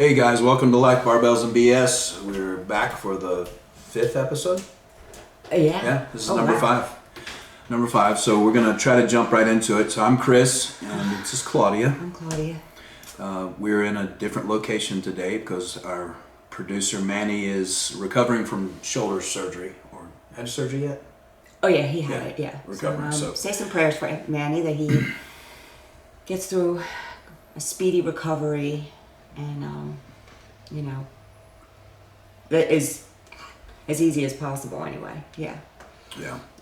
Hey guys, welcome to Life Barbells and BS. We're back for the 5th episode. Yeah. This is number 5. Number 5. So we're gonna try to jump right into it. So I'm Chris, and this is Claudia. I'm Claudia. We're in a different location today because our producer Manny is recovering from shoulder surgery. Or had surgery yet? Oh yeah, he had it. Yeah. Recovering. So say some prayers for Manny that he gets through a speedy recovery, and that is as easy as possible. Anyway. Yeah.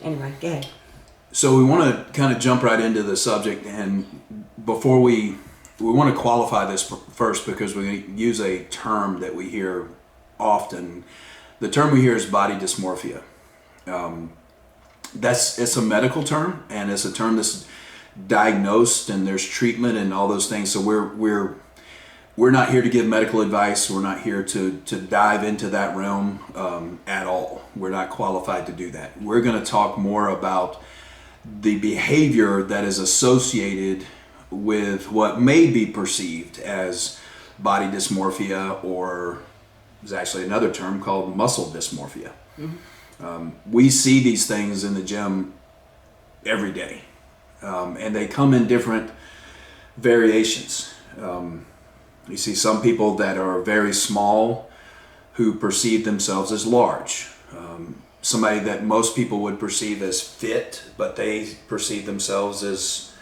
Anyway, go ahead. So we want to kind of jump right into the subject, and before we want to qualify this first because we use a term that we hear often. The term we hear is body dysmorphia. It's a medical term, and it's a term that's diagnosed, and there's treatment and all those things. So we're not here to give medical advice. We're not here to dive into that realm at all. We're not qualified to do that. We're going to talk more about the behavior that is associated with what may be perceived as body dysmorphia, or there's actually another term called muscle dysmorphia. Mm-hmm. We see these things in the gym every day, and they come in different variations. You see some people that are very small who perceive themselves as large. Somebody that most people would perceive as fit, but they perceive themselves as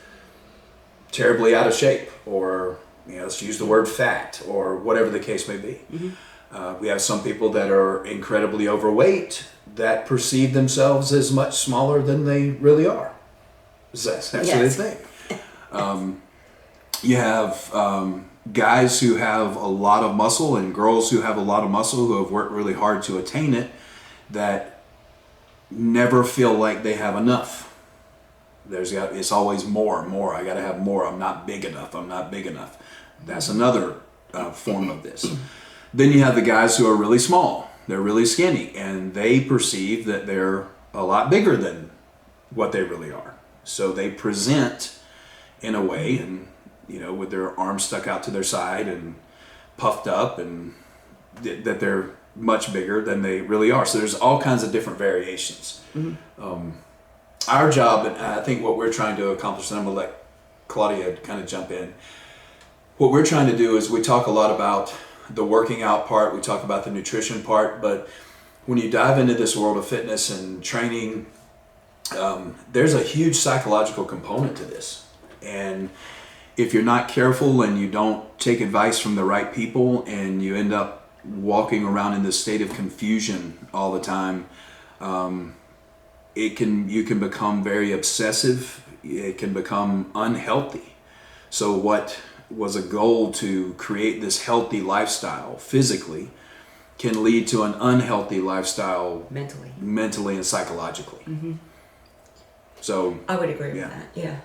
terribly out of shape, or let's use the word fat, or whatever the case may be. Mm-hmm. We have some people that are incredibly overweight that perceive themselves as much smaller than they really are. That's actually the thing. You have guys who have a lot of muscle and girls who have a lot of muscle who have worked really hard to attain it that never feel like they have enough. It's always more. I got to have more. I'm not big enough. That's another form of this. Then you have the guys who are really small. They're really skinny, and they perceive that they're a lot bigger than what they really are. So they present in a way, and with their arms stuck out to their side and puffed up, and that they're much bigger than they really are. So there's all kinds of different variations. Mm-hmm. Our job, and I think what we're trying to accomplish, and I'm going to let Claudia kind of jump in. What we're trying to do is we talk a lot about the working out part, we talk about the nutrition part, but when you dive into this world of fitness and training, there's a huge psychological component to this. And if you're not careful and you don't take advice from the right people, and you end up walking around in this state of confusion all the time, you can become very obsessive. It can become unhealthy. So what was a goal to create this healthy lifestyle physically can lead to an unhealthy lifestyle mentally and psychologically. Mm-hmm. So I would agree with that. Yeah.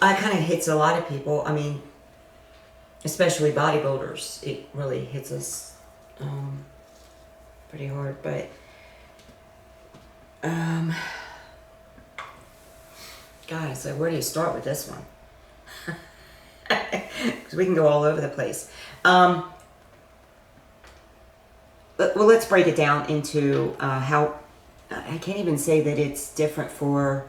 It kind of hits a lot of people. I mean, especially bodybuilders. It really hits us pretty hard. But God, so where do you start with this one? Because we can go all over the place. Well, let's break it down into how. I can't even say that it's different for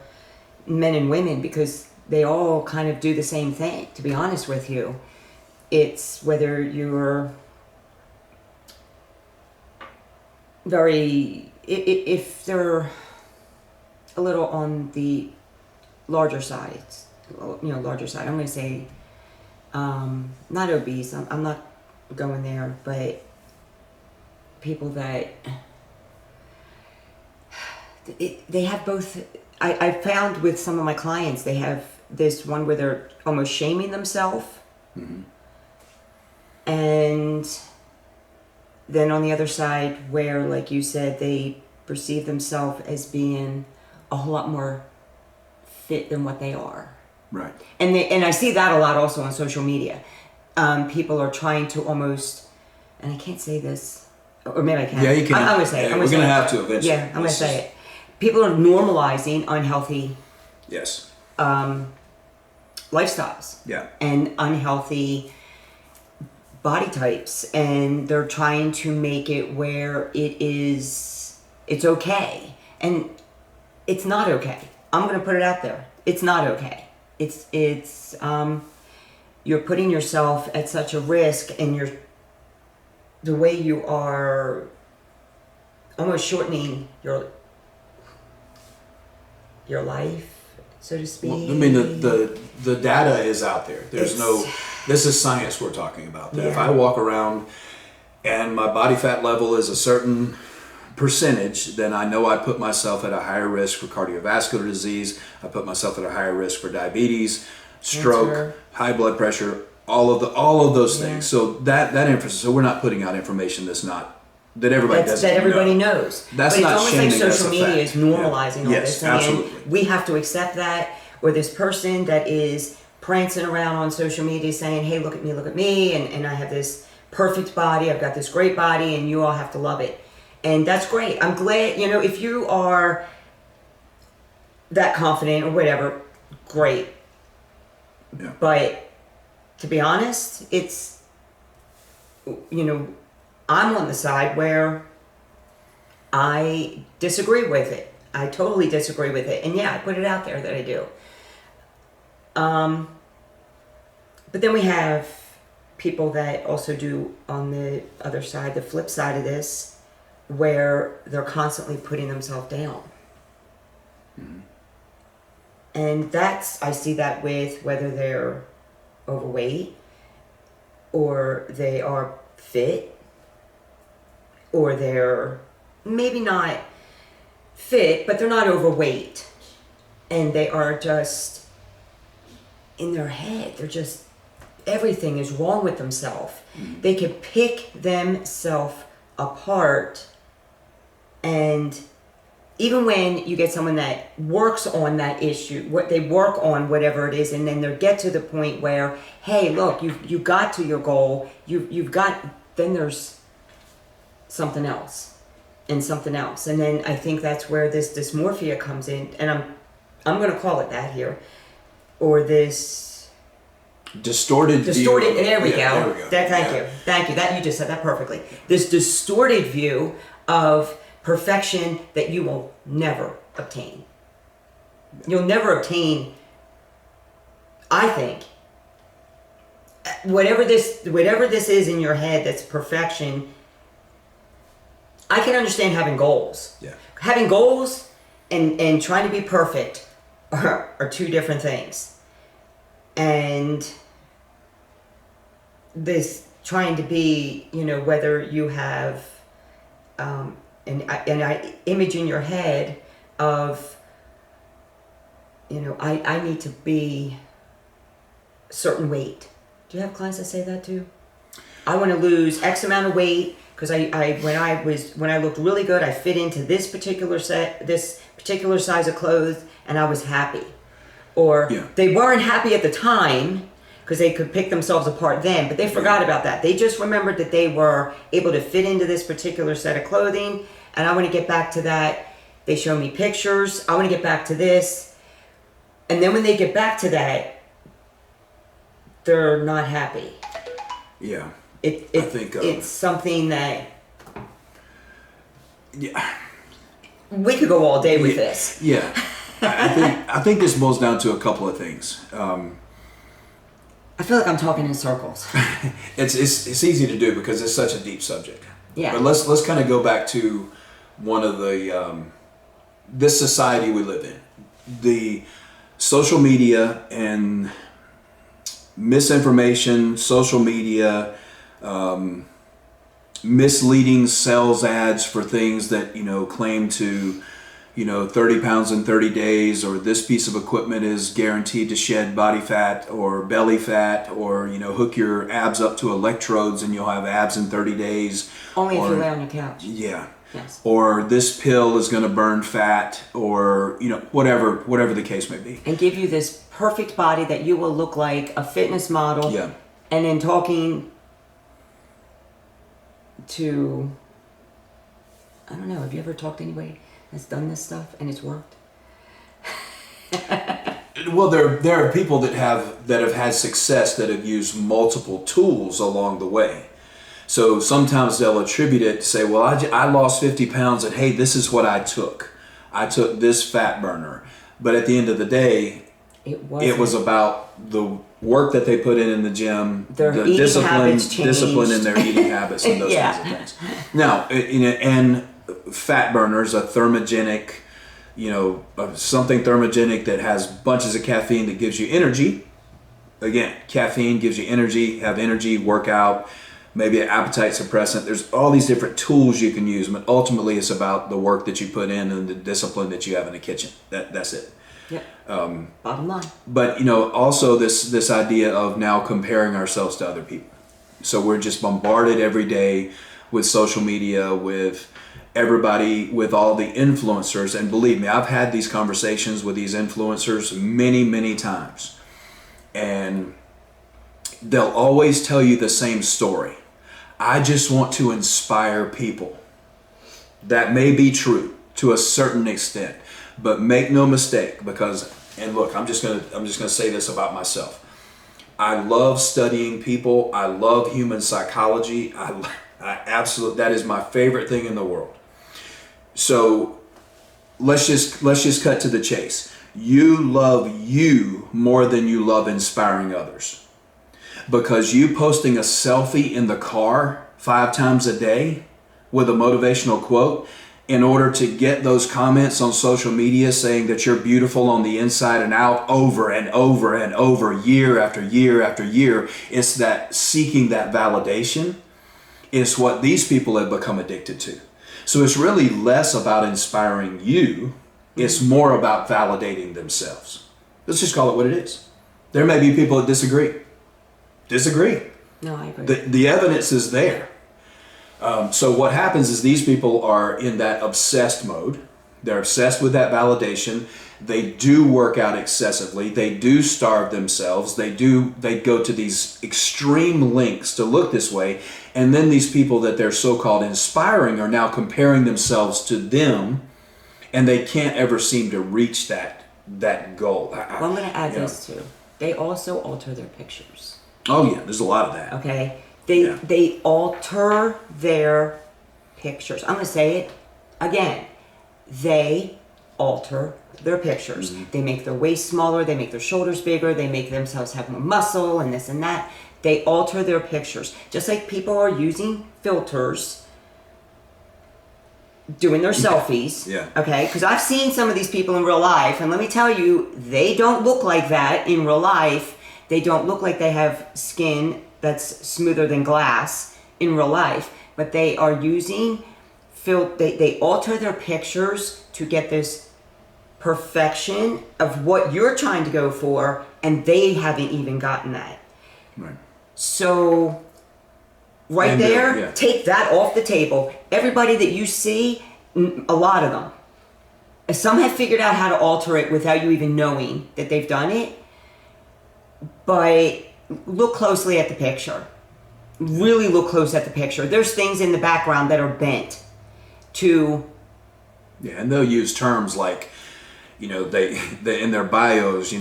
men and women, because they all kind of do the same thing, to be honest with you. It's whether you're if they're a little on the larger side, I'm going to say, not obese, I'm not going there, but people that, they have both. I found with some of my clients, they have this one where they're almost shaming themselves. Mm-hmm. And then on the other side, where, like you said, they perceive themselves as being a whole lot more fit than what they are. Right. And I see that a lot also on social media. People are trying to almost, and I can't say this, or maybe I can. Yeah, you can. I'm going to say it. We're going to have to eventually. Yeah, I'm going to say it. People are normalizing unhealthy lifestyles. Yeah. And unhealthy body types, and they're trying to make it where it's okay, and it's not okay. I'm going to put it out there. It's not okay. It's you're putting yourself at such a risk, and the way you are almost shortening your life, so to speak. Well, I mean, the data is out there. This is science we're talking about. That if I walk around and my body fat level is a certain percentage, then I know I put myself at a higher risk for cardiovascular disease. I put myself at a higher risk for diabetes, stroke, Cancer, high blood pressure, all of those things. So that emphasis. So we're not putting out information that's not that everybody doesn't that everybody know. knows. That's but not it's almost shaming, like that's social a media fact. is normalizing all Yes, this, and absolutely. we have to accept that. Or this person that is prancing around on social media saying, "Hey, look at me," and I have this perfect body. I've got this great body, and you all have to love it. And that's great. I'm glad, if you are that confident or whatever, great. Yeah. But to be honest, it's, I'm on the side where I disagree with it. I totally disagree with it. And yeah, I put it out there that I do. But then we have people that also do on the other side, the flip side of this, where they're constantly putting themselves down. Mm-hmm. And I see that with whether they're overweight or they are fit or they're maybe not fit, but they're not overweight. And they are just in their head. They're just, everything is wrong with themselves. Mm-hmm. They can pick themselves apart. And even when you get someone that works on that issue, what they work on whatever it is, and then they get to the point where, hey, look, you got to your goal, you've got, then there's something else and something else. And then I think that's where this dysmorphia comes in, and I'm going to call it that here, or this distorted. There we go. There we go. Thank you. That you just said that perfectly. This distorted view of perfection that you will never obtain. You'll never obtain, I think, whatever this is in your head that's perfection. I can understand having goals. Yeah. Having goals and trying to be perfect are two different things. And this trying to be, whether you have an image in your head of, I need to be a certain weight. Do you have clients that say that too? I want to lose X amount of weight because when I looked really good, I fit into this particular size of clothes, and I was happy. Or they weren't happy at the time because they could pick themselves apart then, but they forgot about that. They just remembered that they were able to fit into this particular set of clothing, and I want to get back to that. They show me pictures. I want to get back to this. And then when they get back to that, they're not happy. Yeah. I think it's something that yeah, we could go all day with this. Yeah. I think this boils down to a couple of things. I feel like I'm talking in circles. It's easy to do because it's such a deep subject. Yeah. But let's kind of go back to one of the this society we live in, the social media and misinformation, social media, misleading sales ads for things that claim to 30 pounds in 30 days, or this piece of equipment is guaranteed to shed body fat or belly fat, or hook your abs up to electrodes and you'll have abs in 30 days. Only if you lay on your couch. Yeah. Yes. Or this pill is going to burn fat, or whatever the case may be. And give you this perfect body that you will look like a fitness model. Yeah. And then talking to, I don't know, have you ever talked to anybody that's done this stuff and it's worked? Well, there are people that have had success that have used multiple tools along the way. So sometimes they'll attribute it to say, well, I lost 50 pounds and hey, this is what I took. I took this fat burner. But at the end of the day, it was about the work that they put in the gym, their the discipline in their eating habits and those kinds of things. Now, and fat burners, a thermogenic, something thermogenic that has bunches of caffeine that gives you energy. Again, caffeine gives you energy, have energy, work out, maybe an appetite suppressant. There's all these different tools you can use, but ultimately it's about the work that you put in and the discipline that you have in the kitchen. That's it. Yep. Bottom line. But also this idea of now comparing ourselves to other people. So we're just bombarded every day with social media, with everybody, with all the influencers. And believe me, I've had these conversations with these influencers many, many times. And they'll always tell you the same story. I just want to inspire people. That may be true to a certain extent, but make no mistake, and look, I'm just gonna say this about myself. I love studying people. I love human psychology. I absolutely, that is my favorite thing in the world. So let's just cut to the chase. You love you more than you love inspiring others. Because you posting a selfie in the car 5 times a day with a motivational quote in order to get those comments on social media saying that you're beautiful on the inside and out over and over and over, year after year after year, it's that seeking that validation is what these people have become addicted to. So it's really less about inspiring you. It's more about validating themselves. Let's just call it what it is. There may be people that disagree. No, I agree. The evidence is there. So what happens is these people are in that obsessed mode. They're obsessed with that validation. They do work out excessively. They do starve themselves. They go to these extreme lengths to look this way. And then these people that they're so-called inspiring are now comparing themselves to them, and they can't ever seem to reach that goal. Well, I'm going to add this too. They also alter their pictures. Oh yeah, there's a lot of that. Okay, they alter their pictures. I'm going to say it again. They alter their pictures. Mm-hmm. They make their waist smaller. They make their shoulders bigger. They make themselves have more muscle and this and that. They alter their pictures. Just like people are using filters, doing their selfies. Yeah. Okay, because I've seen some of these people in real life, and let me tell you, they don't look like that in real life. They don't look like they have skin that's smoother than glass in real life, but they are using they alter their pictures to get this perfection of what you're trying to go for, and they haven't even gotten that. Right. So take that off the table. Everybody that you see, a lot of them, some have figured out how to alter it without you even knowing that they've done it. But look closely at the picture. Really look close at the picture. There's things in the background that are bent to... Yeah, and they'll use terms like, they in their bios,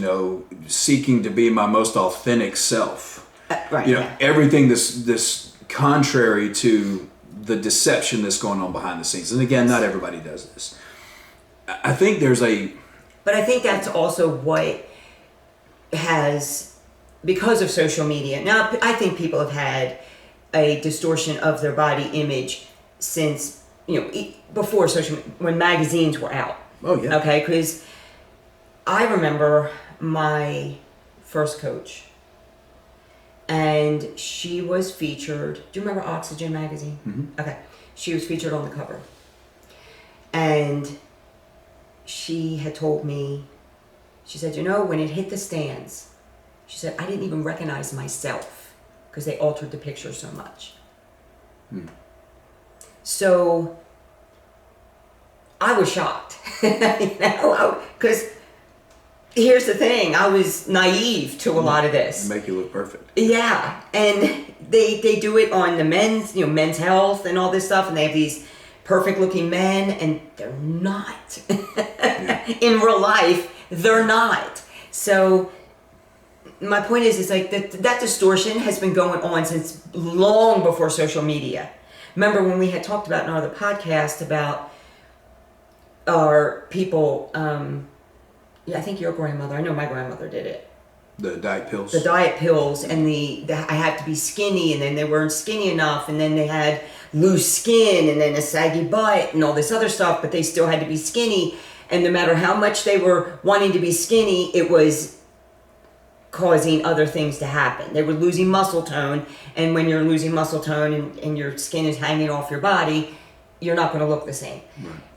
seeking to be my most authentic self. Right. Everything this contrary to the deception that's going on behind the scenes. And again, not everybody does this. I think there's But I think that's also what has, because of social media. Now, I think people have had a distortion of their body image since, before social media, when magazines were out. Oh, yeah. Okay, because I remember my first coach, and she was featured. Do you remember Oxygen magazine? Mm-hmm. Okay, she was featured on the cover, and she had told me, she said, when it hit the stands, she said, I didn't even recognize myself because they altered the picture so much. So I was shocked, because here's the thing, I was naive to a lot of this. Make you look perfect. Yeah, and they do it on the men's health and all this stuff, and they have these perfect looking men, and they're not. In real life, they're not. So my point is like that distortion has been going on since long before social media. Remember when we had talked about in our other podcast about our people, I think your grandmother, I know my grandmother did it. The diet pills. The diet pills and the I had to be skinny, and then they weren't skinny enough, and then they had loose skin and then a saggy butt and all this other stuff, but they still had to be skinny. And no matter how much they were wanting to be skinny, it was causing other things to happen. They were losing muscle tone, and when you're losing muscle tone and your skin is hanging off your body, you're not going to look the same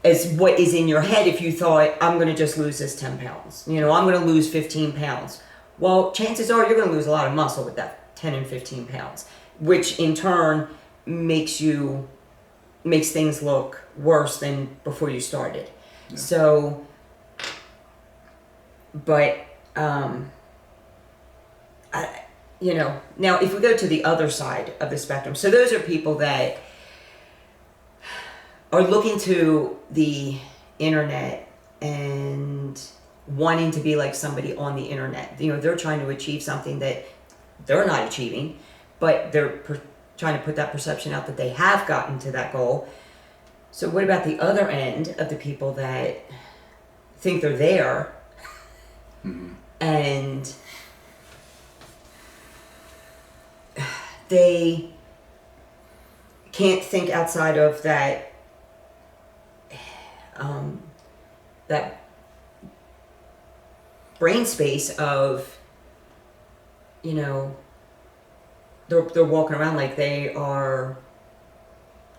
as what is in your head if you thought, I'm going to just lose this 10 pounds. I'm going to lose 15 pounds. Well, chances are you're going to lose a lot of muscle with that 10 and 15 pounds, which in turn makes things look worse than before you started. Yeah. So, but, now if we go to the other side of the spectrum, so those are people that are looking to the internet and wanting to be like somebody on the internet. They're trying to achieve something that they're not achieving, but they're trying to put that perception out that they have gotten to that goal. So what about the other end of the people that think they're there and they can't think outside of that that brain space of, they're walking around like they are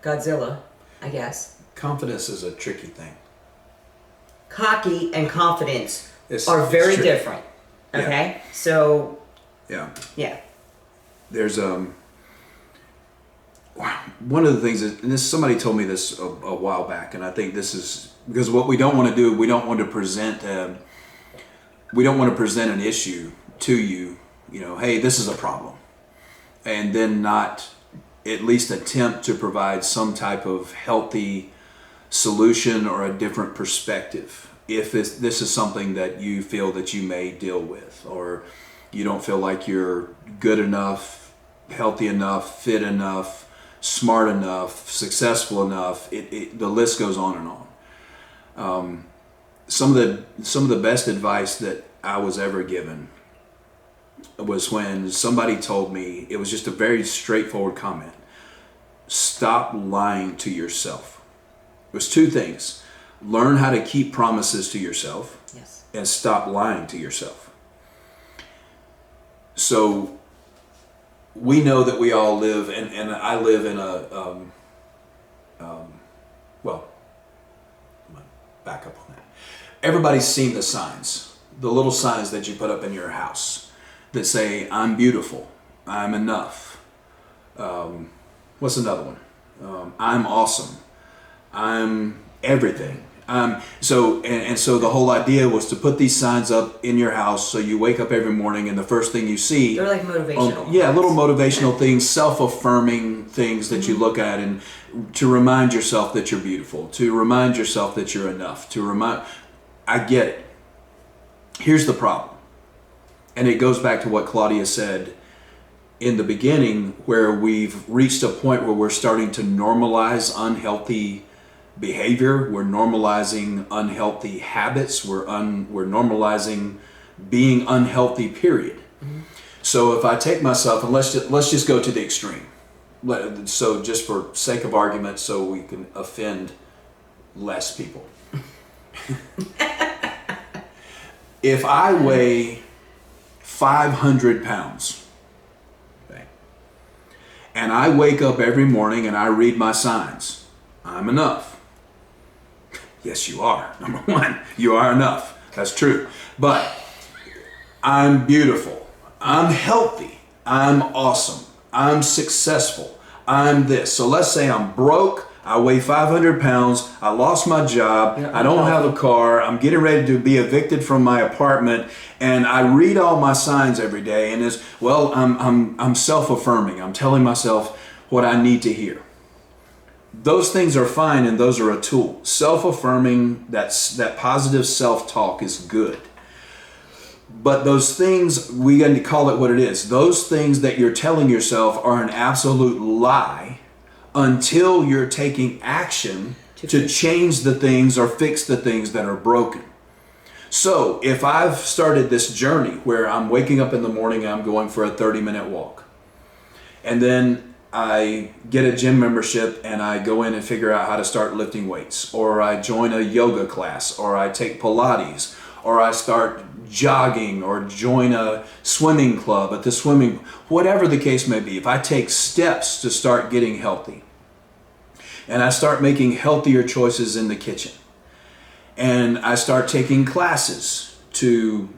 Godzilla, I guess. Confidence is a tricky thing. Cocky and confidence are very different. Okay? Yeah. So... Yeah. There's one of the things that, and this, somebody told me this a while back, and I think this is because what we don't want to do, we don't want to present an issue to you, hey, this is a problem, and then not at least attempt to provide some type of healthy solution or a different perspective if this is something that you feel that you may deal with, or you don't feel like you're good enough, healthy enough, fit enough, smart enough, successful enough. The list goes on and on. Some of the best advice that I was ever given was when somebody told me, it was just a very straightforward comment: stop lying to yourself. It was two things: learn how to keep promises to yourself, yes, and stop lying to yourself. So we know that we all live, and I live in a, well, I'm gonna back up on that. Everybody's seen the signs, the little signs that you put up in your house that say, I'm beautiful, I'm enough. What's another one? I'm awesome, I'm everything. So the whole idea was to put these signs up in your house so you wake up every morning and the first thing you see... They're like motivational. Little motivational things, self-affirming things that you look at, and to remind yourself that you're beautiful, to remind yourself that you're enough, I get it. Here's the problem. And it goes back to what Claudia said in the beginning, where we've reached a point where we're starting to normalize unhealthy behavior. We're normalizing unhealthy habits. We're normalizing being unhealthy, period. Mm-hmm. So if I take myself, and let's just go to the extreme. So just for sake of argument, so we can offend less people. If I weigh 500 pounds, okay, and I wake up every morning and I read my signs, I'm enough. Yes, you are. Number one, you are enough. That's true. But I'm beautiful. I'm healthy. I'm awesome. I'm successful. I'm this. So let's say I'm broke. I weigh 500 pounds. I lost my job. I don't have a car. I'm getting ready to be evicted from my apartment. And I read all my signs every day. And I'm self-affirming. I'm telling myself what I need to hear. Those things are fine, and those are a tool. Self-affirming, that positive self-talk is good. But those things, we got to call it what it is. Those things that you're telling yourself are an absolute lie until you're taking action to change the things or fix the things that are broken. So if I've started this journey where I'm waking up in the morning, I'm going for a 30-minute walk, and then I get a gym membership and I go in and figure out how to start lifting weights, or I join a yoga class, or I take Pilates, or I start jogging, or join a swimming club at the swimming, whatever the case may be. If I take steps to start getting healthy, and I start making healthier choices in the kitchen, and I start taking classes to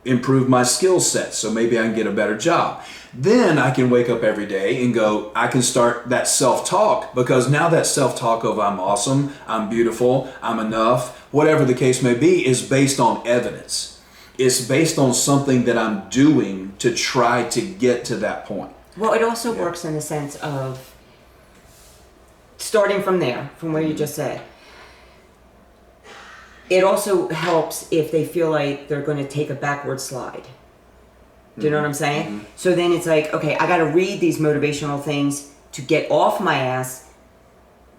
improve my skill set so maybe I can get a better job, then I can wake up every day and go, I can start that self-talk, because now that self-talk of I'm awesome, I'm beautiful, I'm enough, whatever the case may be, is based on evidence. It's based on something that I'm doing to try to get to that point. Well, it also works in the sense of starting from there, from where you just said. It also helps if they feel like they're going to take a backward slide. Do you know what I'm saying? Mm-hmm. So then it's like, okay, I got to read these motivational things to get off my ass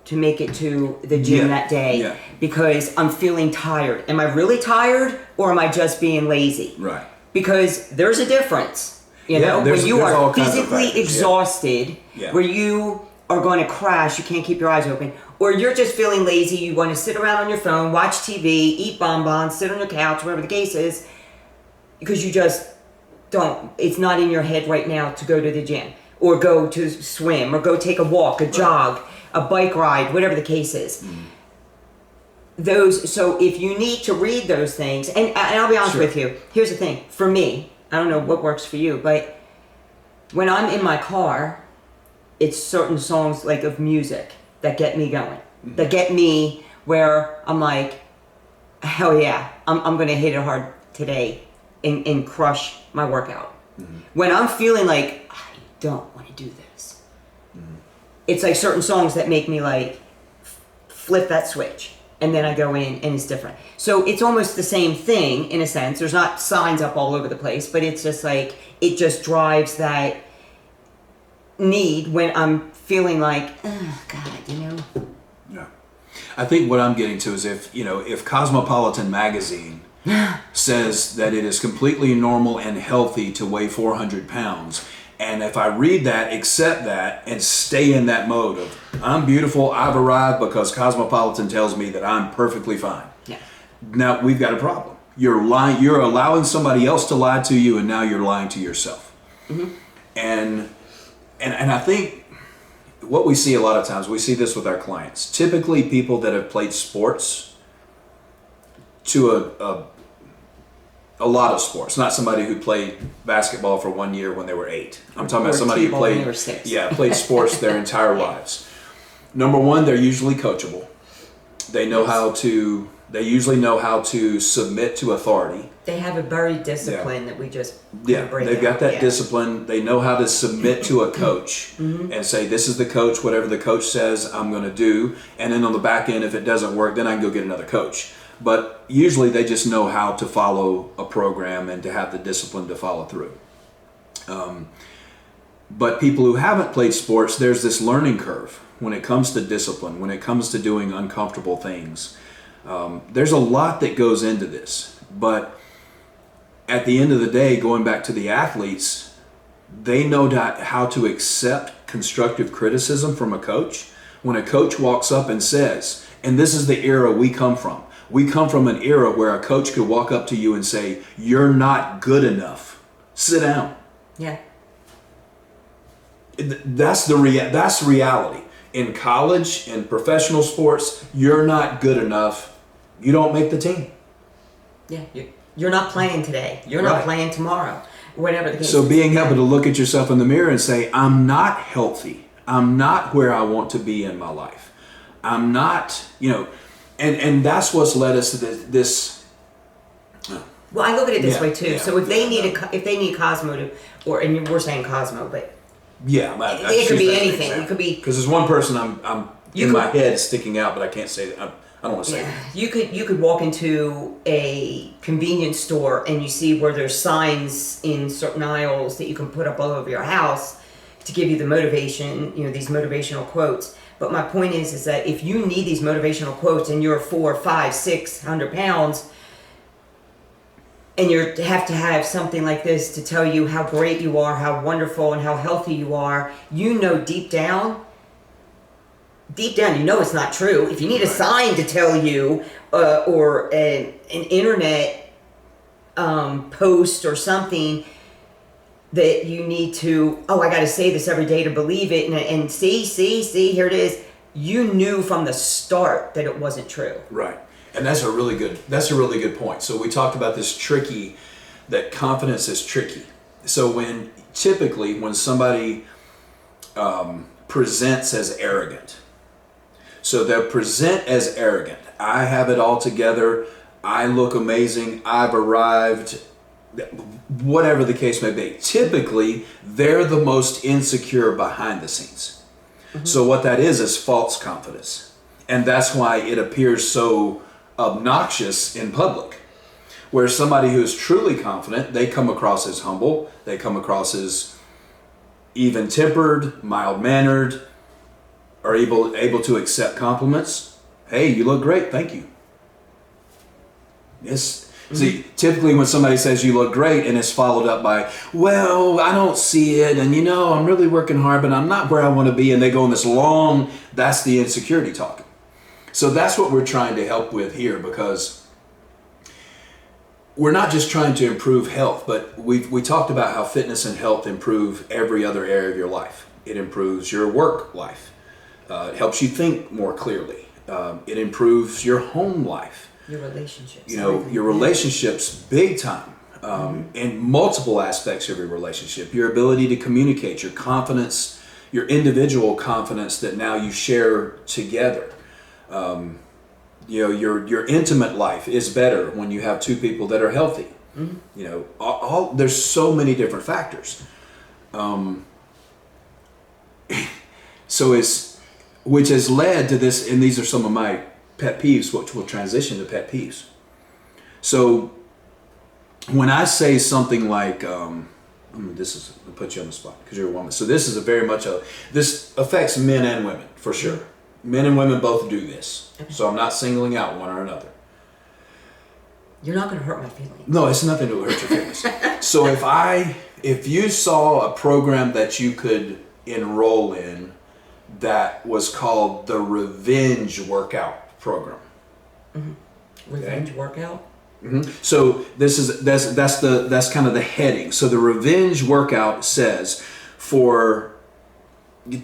to make it to the gym that day because I'm feeling tired. Am I really tired, or am I just being lazy? Right. Because there's a difference, you know, when you are physically exhausted, where you are going to crash, you can't keep your eyes open, or you're just feeling lazy, you want to sit around on your phone, watch TV, eat bonbons, sit on your couch, whatever the case is, because you just don't, it's not in your head right now to go to the gym, or go to swim, or go take a walk, a jog, a bike ride, whatever the case is. So if you need to read those things, and I'll be honest with you, here's the thing, for me, I don't know what works for you, but when I'm in my car, it's certain songs like of music that get me going, that get me where I'm like, hell yeah, I'm gonna hit it hard today and crush my workout. When I'm feeling like, I don't want to do this, it's like certain songs that make me like flip that switch, and then I go in and it's different. So it's almost the same thing in a sense. There's not signs up all over the place, but it's just like, it just drives that need when I'm feeling like, oh God, you know? Yeah. I think what I'm getting to is if Cosmopolitan magazine says that it is completely normal and healthy to weigh 400 pounds, and if I read that, accept that, and stay in that mode of, I'm beautiful, I've arrived because Cosmopolitan tells me that I'm perfectly fine. Yeah. Now we've got a problem. You're lying. You're allowing somebody else to lie to you, and now you're lying to yourself. And I think what we see a lot of times, we see this with our clients. Typically, people that have played sports to a lot of sports, not somebody who played basketball for 1 year when they were 8. I'm talking about somebody who played, played sports their entire lives. Number one, they're usually coachable. They know how to. They usually know how to submit to authority. They have a very discipline that we just they've got that discipline. They know how to submit to a coach and say, this is the coach, whatever the coach says I'm going to do, and then on the back end, if it doesn't work, then I can go get another coach. But usually they just know how to follow a program and to have the discipline to follow through. But people who haven't played sports, there's this learning curve when it comes to discipline, when it comes to doing uncomfortable things. There's a lot that goes into this, but at the end of the day, going back to the athletes, they know how to accept constructive criticism from a coach. When a coach walks up and says, and this is the era we come from. We come from an era where a coach could walk up to you and say, you're not good enough. Sit down. Yeah. That's reality. In college, in professional sports, you're not good enough. You don't make the team. Yeah. You're not playing today. You're not playing tomorrow. Whatever the case is. So being able to look at yourself in the mirror and say, I'm not healthy. I'm not where I want to be in my life. I'm not, and that's what's led us to this. Well, I look at it this way too. So if they need Cosmo to, and we're saying Cosmo, but it could be anything. It could be because there's one person I'm in my head sticking out, but I can't say that. I don't want to say. Yeah, you could walk into a convenience store and you see where there's signs in certain aisles that you can put up all over your house to give you the motivation, these motivational quotes. But my point is that if you need these motivational quotes and you're 4, 5, 600 pounds, and you have to have something like this to tell you how great you are, how wonderful and how healthy you are, deep down, you know it's not true. If you need a sign to tell you, or an internet post or something that you need to, I got to say this every day to believe it, and see, here it is. You knew from the start that it wasn't true. Right. And that's a really good point. So we talked about that confidence is tricky. So typically when somebody presents as arrogant, so they'll present as arrogant. I have it all together. I look amazing. I've arrived. Whatever the case may be. Typically, they're the most insecure behind the scenes. Mm-hmm. So what that is false confidence. And that's why it appears so obnoxious in public. Where somebody who is truly confident, they come across as humble. They come across as even-tempered, mild-mannered, are able to accept compliments. Hey, you look great, thank you. Yes. Mm-hmm. See, typically when somebody says you look great and it's followed up by, well, I don't see it, and I'm really working hard, but I'm not where I want to be, and they go in this long, that's the insecurity talking. So that's what we're trying to help with here, because we're not just trying to improve health, but we talked about how fitness and health improve every other area of your life. It improves your work life. It helps you think more clearly. It improves your home life. Your relationships. Your relationships big time. In multiple aspects of your relationship. Your ability to communicate, your confidence, your individual confidence that now you share together. Your intimate life is better when you have two people that are healthy. Mm-hmm. There's so many different factors. Which has led to this, and these are some of my pet peeves, which will transition to pet peeves. So when I say something like, I'll put you on the spot because you're a woman. So this is this affects men and women for sure. Men and women both do this. Okay. So I'm not singling out one or another. You're not going to hurt my feelings. No, it's nothing to hurt your feelings. So if you saw a program that you could enroll in that was called the Revenge Workout Program. Mm-hmm. Revenge Workout? Mm-hmm. So that's kind of the heading. So the Revenge Workout says, for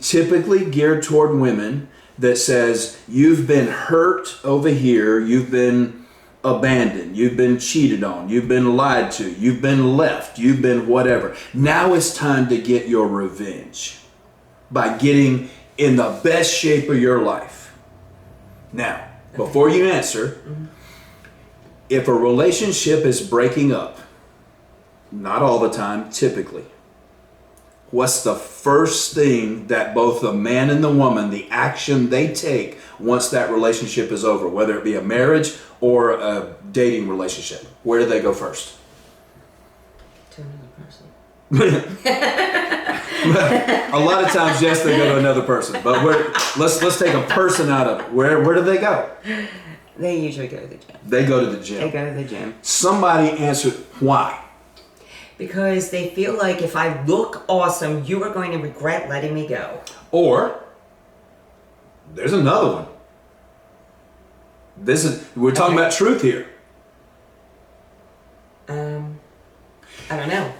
typically geared toward women, that says you've been hurt over here, you've been abandoned, you've been cheated on, you've been lied to, you've been left, you've been whatever. Now it's time to get your revenge by getting in the best shape of your life. Now, before you answer, if a relationship is breaking up, not all the time, typically, what's the first thing that both the man and the woman, the action they take once that relationship is over, whether it be a marriage or a dating relationship? Where do they go first? To another person. A lot of times, yes, they go to another person. But let's take a person out of it. Where do they go? They usually go to the gym. They go to the gym. They go to the gym. Somebody answered, why? Because they feel like if I look awesome, you are going to regret letting me go. Or, there's another one. We're talking about truth here. I don't know.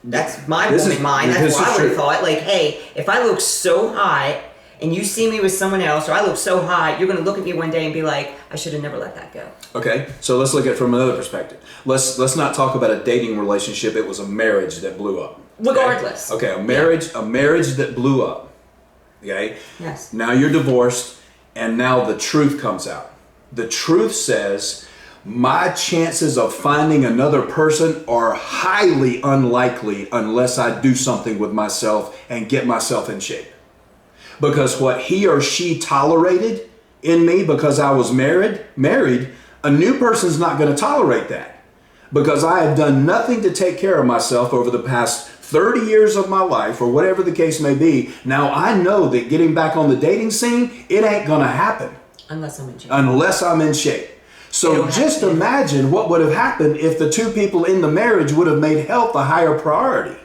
That's my woman mind. That's what I would have thought. Like, hey, if I look so hot and you see me with someone else, or I look so hot, you're going to look at me one day and be like, I should have never let that go. Okay, so let's look at it from another perspective. Let's not talk about a dating relationship. It was a marriage that blew up. Regardless. Okay, a marriage that blew up. Okay? Yes. Now you're divorced, and now the truth comes out. The truth says, my chances of finding another person are highly unlikely unless I do something with myself and get myself in shape. Because what he or she tolerated in me because I was married, a new person's not going to tolerate that because I have done nothing to take care of myself over the past 30 years of my life or whatever the case may be. Now I know that getting back on the dating scene, it ain't going to happen. Unless I'm in shape. Unless I'm in shape. So just imagine what would have happened if the two people in the marriage would have made health a higher priority.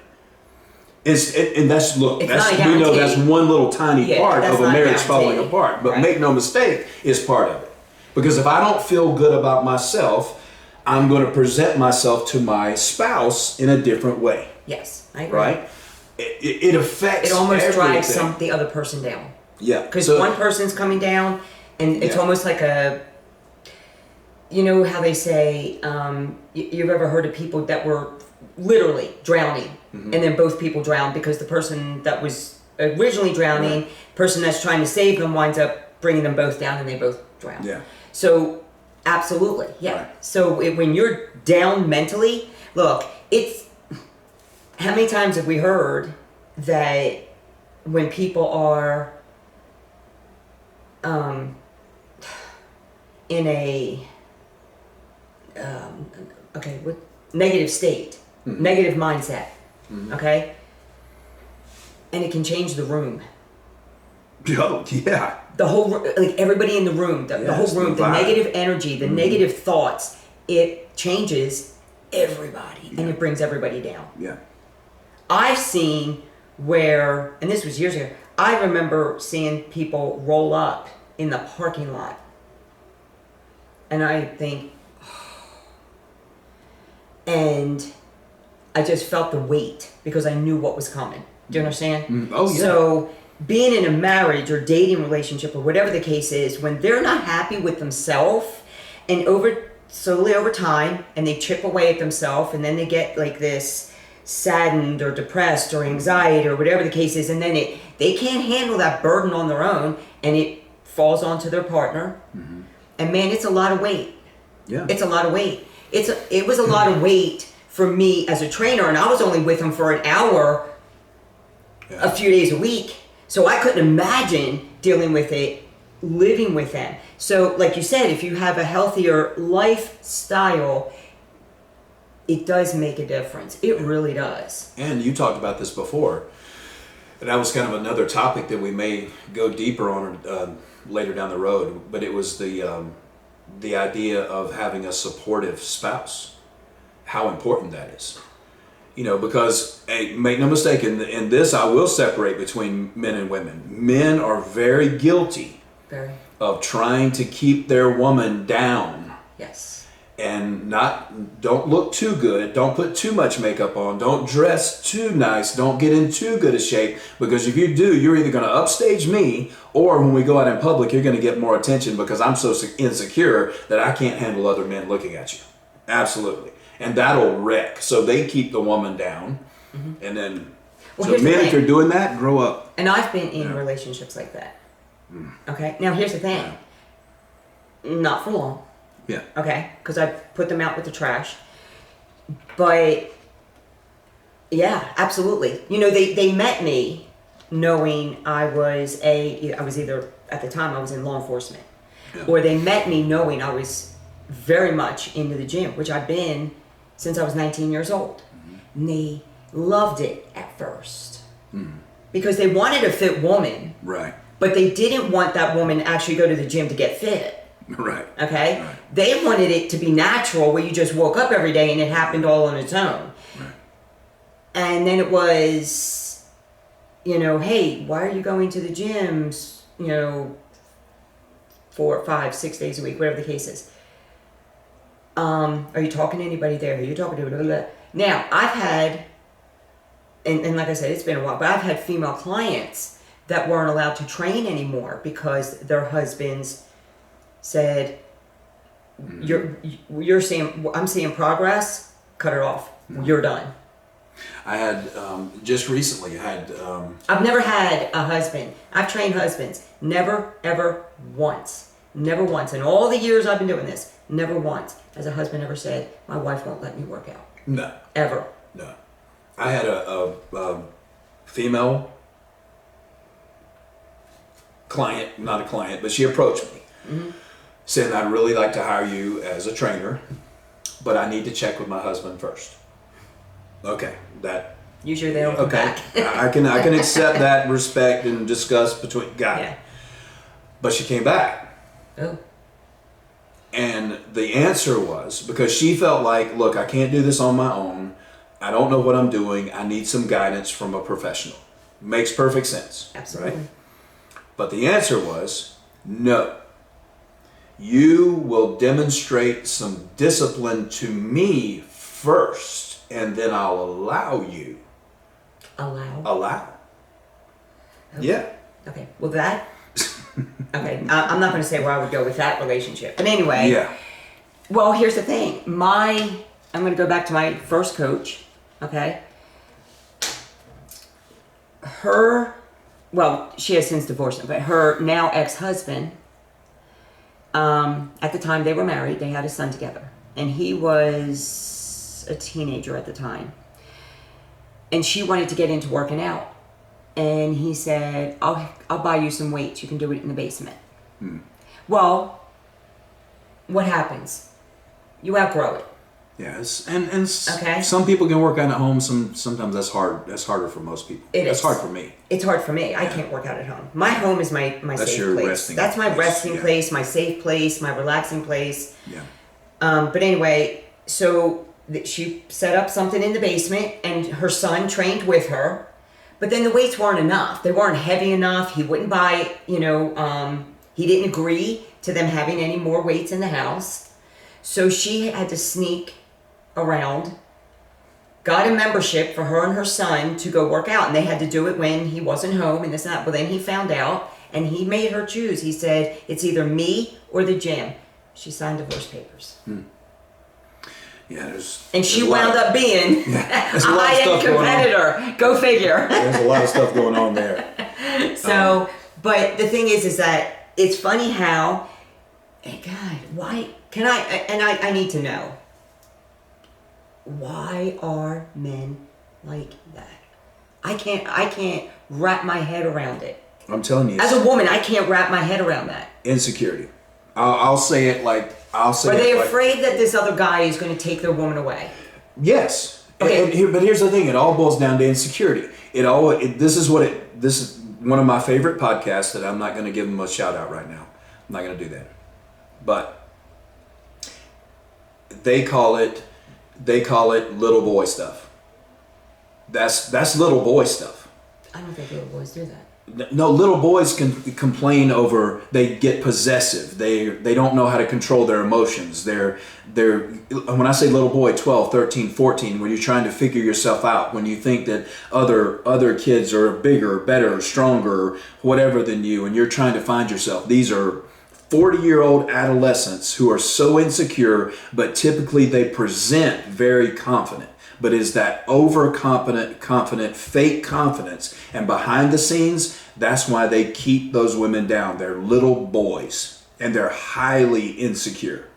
And that's we know that's one little tiny part of a marriage falling apart. But make no mistake, it's part of it. Because if I don't feel good about myself, I'm going to present myself to my spouse in a different way. Yes, I agree. Right? It affects. It almost everything. drives the other person down. Yeah. Because one person's coming down, and it's almost like you know how they say, you've ever heard of people that were literally drowning, and then both people drowned because the person that was originally drowning, person that's trying to save them, winds up bringing them both down, and they both drown. Yeah. So, absolutely, yeah. Right. So when you're down mentally, look, it's how many times have we heard that when people are in a with negative state, negative mindset, okay, and it can change the room. Oh, yeah. The whole, like everybody in the room, the whole room, the negative energy, the negative thoughts, it changes everybody and it brings everybody down. Yeah. I've seen where, and this was years ago, I remember seeing people roll up in the parking lot. And I think, and I just felt the weight because I knew what was coming. Do you understand? Oh, yeah. So being in a marriage or dating relationship or whatever the case is, when they're not happy with themselves and slowly over time, and they chip away at themselves, and then they get like this saddened or depressed or anxiety or whatever the case is, and then they can't handle that burden on their own, and it falls onto their partner. And man, it's a lot of weight. Yeah. It's a lot of weight. It was a lot of weight for me as a trainer, and I was only with them for an hour a few days a week. So I couldn't imagine dealing with it, living with them. So like you said, if you have a healthier lifestyle, it does make a difference. It really does. And you talked about this before. And that was kind of another topic that we may go deeper on later down the road. But it was the idea of having a supportive spouse. How important that is. You know, because, hey, make no mistake, in this I will separate between men and women. Men are very guilty of trying to keep their woman down. Yes. And don't look too good, don't put too much makeup on, don't dress too nice, don't get in too good a shape, because if you do, you're either going to upstage me, or when we go out in public, you're going to get more attention because I'm so insecure that I can't handle other men looking at you. Absolutely. And that'll wreck. So they keep the woman down. And then, so men, if you're doing that, grow up. And I've been in relationships like that. Okay? Now, here's the thing. Not for long. Yeah. Okay? Because I put them out with the trash. But, yeah, absolutely. You know, they met me knowing I was either, at the time, I was in law enforcement. Yeah. Or they met me knowing I was very much into the gym, which I've been since I was 19 years old. And they loved it at first. Because they wanted a fit woman. Right. But they didn't want that woman to actually go to the gym to get fit. Right. Okay? Right. They wanted it to be natural, where you just woke up every day and it happened all on its own. Right. And then it was, you know, hey, why are you going to the gyms, 4, 5, 6 days a week, whatever the case is. Are you talking to anybody there? Are you talking to blah, blah, blah. Now, I've had, and like I said, it's been a while, but I've had female clients that weren't allowed to train anymore because their husbands said, you're seeing, I'm seeing progress, cut it off. You're done. I had, just recently had... I've never had a husband. I've trained husbands. Never, ever once. Never once. In all the years I've been doing this, never once has a husband ever said, my wife won't let me work out. No. Ever. No. I had a female client, not a client, but she approached me. saying, I'd really like to hire you as a trainer, but I need to check with my husband first. Okay, that. Usually they don't come back. I can accept that, respect, and discuss between. Got it. But she came back. Oh. And the answer was, because she felt like, look, I can't do this on my own. I don't know what I'm doing. I need some guidance from a professional. Makes perfect sense. Absolutely. Right? But the answer was, no. You will demonstrate some discipline to me first, and then I'll allow you. Allow. Okay. Yeah. Okay. Well, that. Okay. I'm not going to say where I would go with that relationship, but anyway. Yeah. Well, here's the thing. I'm going to go back to my first coach. Okay. She has since divorced him, but her now ex-husband. At the time they were married, they had a son together, and he was a teenager at the time. And she wanted to get into working out, and he said, "I'll buy you some weights. You can do it in the basement." Well, what happens? You outgrow it. Yes, and okay. Some people can work out at home. Sometimes that's hard. That's harder for most people. That's hard for me. It's hard for me. I can't work out at home. My home is my that's safe your place. Resting that's my place. resting place, my safe place, my relaxing place. Yeah. But anyway, so she set up something in the basement, and her son trained with her. But then the weights weren't enough. They weren't heavy enough. He wouldn't buy. He didn't agree to them having any more weights in the house. So she had to sneak around, got a membership for her and her son to go work out, and they had to do it when he wasn't home and this and that. But then he found out, and he made her choose. He said, it's either me or the gym. She signed divorce papers. Yeah, and she wound up being a high-end competitor. Go figure. There's a lot of stuff going on there. So, but the thing is that it's funny how, God, why can I need to know. Why are men like that? I can't wrap my head around it. I'm telling you. As a woman, I can't wrap my head around that. Insecurity. I'll say it like, Are they afraid that this other guy is going to take their woman away? Yes. Okay. But here's the thing. It all boils down to insecurity. This is one of my favorite podcasts that I'm not going to give them a shout out right now. I'm not going to do that. But they call it little boy stuff. That's little boy stuff. I don't think little boys do that. No, little boys can complain over, they get possessive. They don't know how to control their emotions. They're when I say little boy, 12, 13, 14, when you're trying to figure yourself out, when you think that other kids are bigger, better, stronger, whatever than you, and you're trying to find yourself. These are 40-year-old adolescents who are so insecure, but typically they present very confident. But is that confident, fake confidence. And behind the scenes, that's why they keep those women down. They're little boys, and they're highly insecure.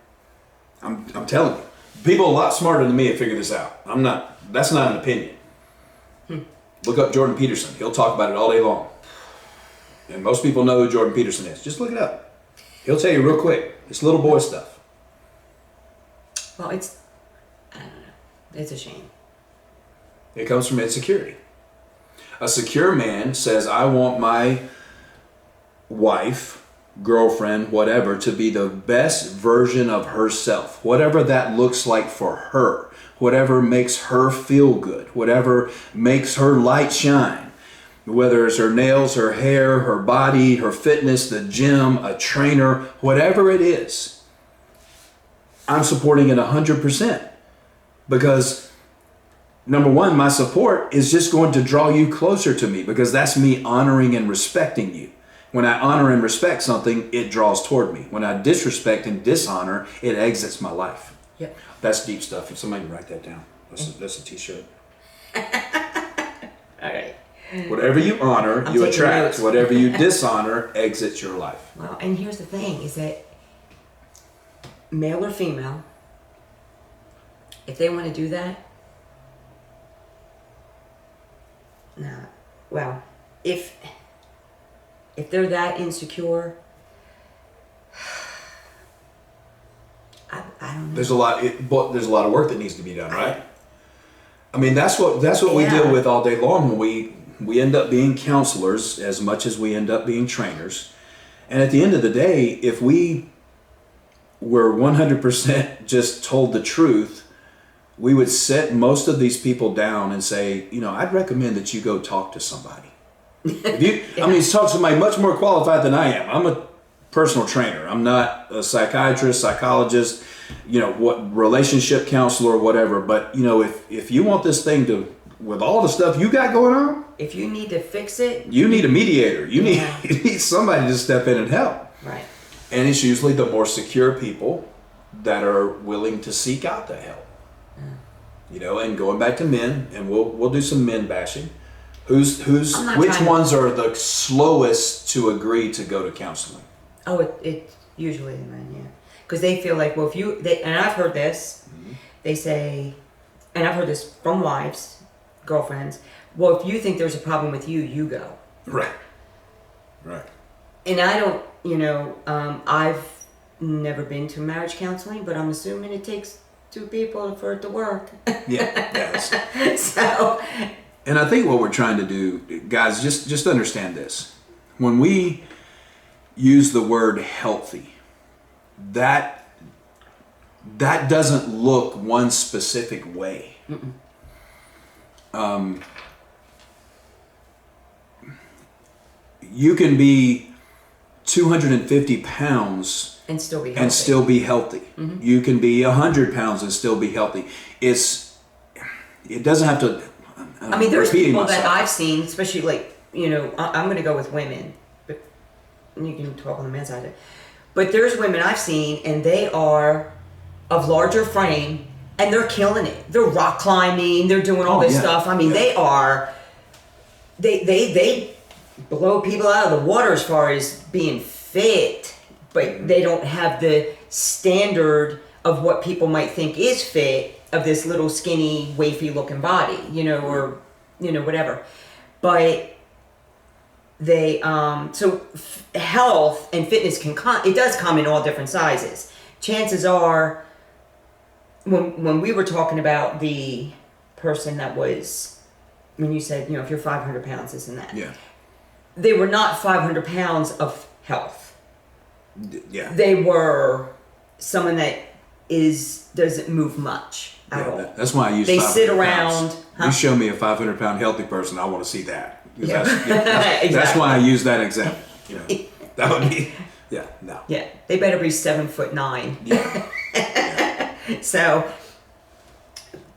I'm telling you. People a lot smarter than me have figured this out. That's not an opinion. Look up Jordan Peterson. He'll talk about it all day long. And most people know who Jordan Peterson is. Just look it up. He'll tell you real quick. It's little boy stuff. Well, I don't know. It's a shame. It comes from insecurity. A secure man says, I want my wife, girlfriend, whatever, to be the best version of herself. Whatever that looks like for her. Whatever makes her feel good. Whatever makes her light shine. Whether it's her nails, her hair, her body, her fitness, the gym, a trainer, whatever it is. I'm supporting it 100%. Because number one, my support is just going to draw you closer to me, because that's me honoring and respecting you. When I honor and respect something, it draws toward me. When I disrespect and dishonor, it exits my life. Yep. That's deep stuff. If somebody can write that down, that's a t-shirt. All right. Whatever you honor, you attract. Notes. Whatever you dishonor, exits your life. Well, and here's the thing, is that male or female, if they want to do that, if they're that insecure, There's a lot. But there's a lot of work that needs to be done, right? I mean, that's what we deal with all day long when we end up being counselors as much as we end up being trainers. And at the end of the day, if we were 100% just told the truth, we would set most of these people down and say, I'd recommend that you go talk to somebody. If you, I mean, talk to somebody much more qualified than I am. I'm a personal trainer. I'm not a psychiatrist, psychologist, what relationship counselor or whatever. But if you want this thing to, with all the stuff you got going on, if you need to fix it, you need a mediator. You need somebody to step in and help. Right. And it's usually the more secure people that are willing to seek out the help. And going back to men, and we'll do some men bashing. Which ones are the slowest to agree to go to counseling? Oh, it usually the men, yeah, because they feel like, well, and I've heard this, they say, and I've heard this from wives, girlfriends. Well, if you think there's a problem with you, you go. Right. And I don't, I've never been to marriage counseling, but I'm assuming it takes two people for it to work. Yes. So. And I think what we're trying to do, guys, just understand this. When we use the word healthy, that doesn't look one specific way. You can be 250 pounds and still be healthy. You can be 100 pounds and still be healthy. It doesn't have to. I mean, there's people that I've seen, especially I'm going to go with women, but you can talk on the men's side. But there's women I've seen, and they are of larger frame, and they're killing it. They're rock climbing. They're doing all this stuff. I mean, they are. They blow people out of the water as far as being fit, but they don't have the standard of what people might think is fit, of this little skinny, wafy looking body, or, whatever. But they, health and fitness it does come in all different sizes. Chances are, when we were talking about the person that was, when you said, if you're 500 pounds, this and that. Yeah. They were not 500 pounds of health. Yeah. They were someone that doesn't move much at all. That's why I use. They sit around. Huh? You show me a 500 pound healthy person, I want to see that. Yeah. That's why I use that example. That would be. Yeah. No. Yeah. They better be 7'9". Yeah. So,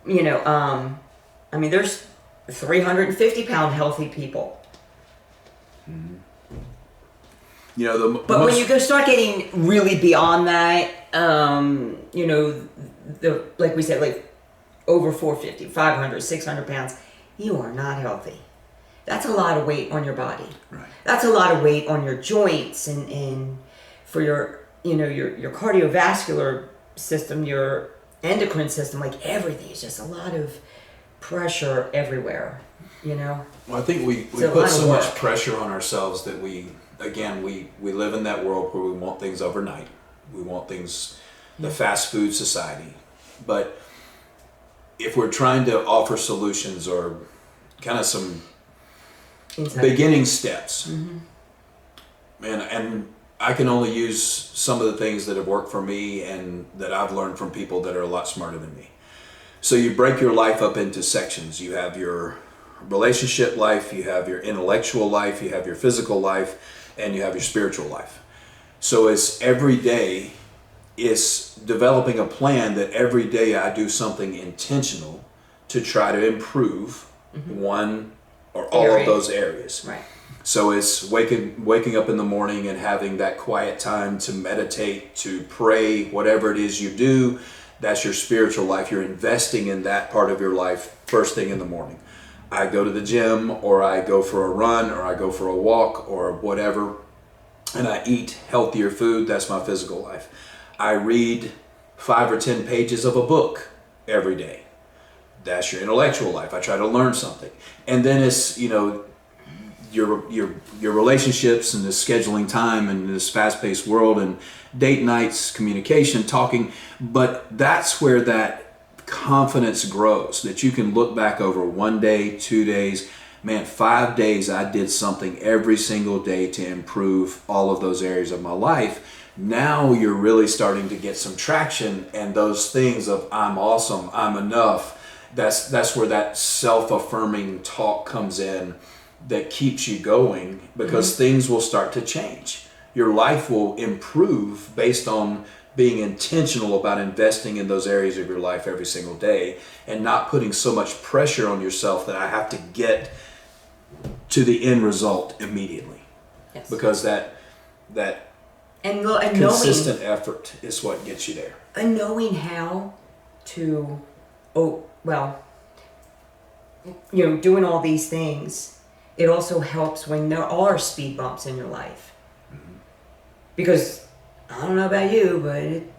I mean, there's 350 pound healthy people. But when you start getting really beyond that, like we said, like over 450, 500, 600 pounds, you are not healthy. That's a lot of weight on your body. Right. That's a lot of weight on your joints and for your cardiovascular system, your endocrine system, like everything is just a lot of pressure everywhere, Well, I think we put so much pressure on ourselves that we live in that world where we want things overnight. We want things, the fast food society. But if we're trying to offer solutions or kind of some beginning steps, and I can only use some of the things that have worked for me and that I've learned from people that are a lot smarter than me. So you break your life up into sections. You have your relationship life, you have your intellectual life, you have your physical life, and you have your spiritual life. So it's every day, it's developing a plan that every day I do something intentional to try to improve one or all of those areas. Right. So it's waking up in the morning and having that quiet time to meditate, to pray, whatever it is you do, that's your spiritual life. You're investing in that part of your life first thing in the morning. I go to the gym, or I go for a run, or I go for a walk, or whatever, and I eat healthier food. That's my physical life. I read 5 or 10 pages of a book every day. That's your intellectual life. I try to learn something. And then it's, your relationships and this scheduling time and this fast-paced world and date nights, communication, talking. But that's where that confidence grows, that you can look back over 1 day, 2 days, man, 5 days I did something every single day to improve all of those areas of my life. Now you're really starting to get some traction, and those things of I'm awesome, I'm enough, that's where that self-affirming talk comes in that keeps you going, because things will start to change. Your life will improve based on being intentional about investing in those areas of your life every single day, and not putting so much pressure on yourself that I have to get to the end result immediately. Yes. Because that and consistent effort is what gets you there. And knowing how to, doing all these things, it also helps when there are speed bumps in your life. Mm-hmm. Because I don't know about you, but it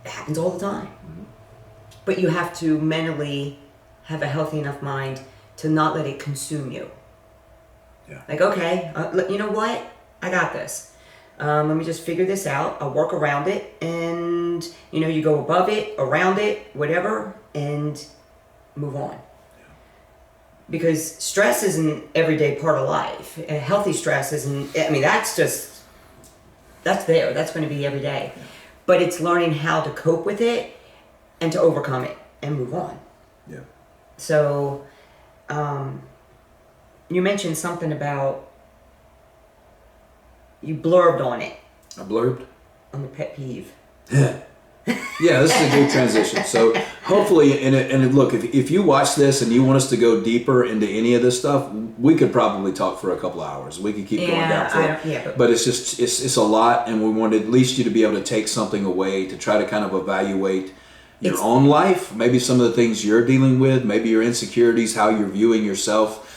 happens all the time. Mm-hmm. But you have to mentally have a healthy enough mind to not let it consume you. Yeah. Like, okay, you know what? I got this. Let me just figure this out. I'll work around it, and you go above it, around it, whatever, and move on. Yeah. Because stress is an everyday part of life. A healthy stress isn't. I mean, that's there. That's going to be every day. Yeah. But it's learning how to cope with it and to overcome it and move on. Yeah. So, you mentioned something about. You blurbed on it. I blurbed? On the pet peeve. Yeah, this is a good transition. So hopefully, and look, if you watch this and you want us to go deeper into any of this stuff, we could probably talk for a couple of hours. We could keep going down for it. But it's just, it's a lot, and we want at least you to be able to take something away to try to kind of evaluate your own life, maybe some of the things you're dealing with, maybe your insecurities, how you're viewing yourself.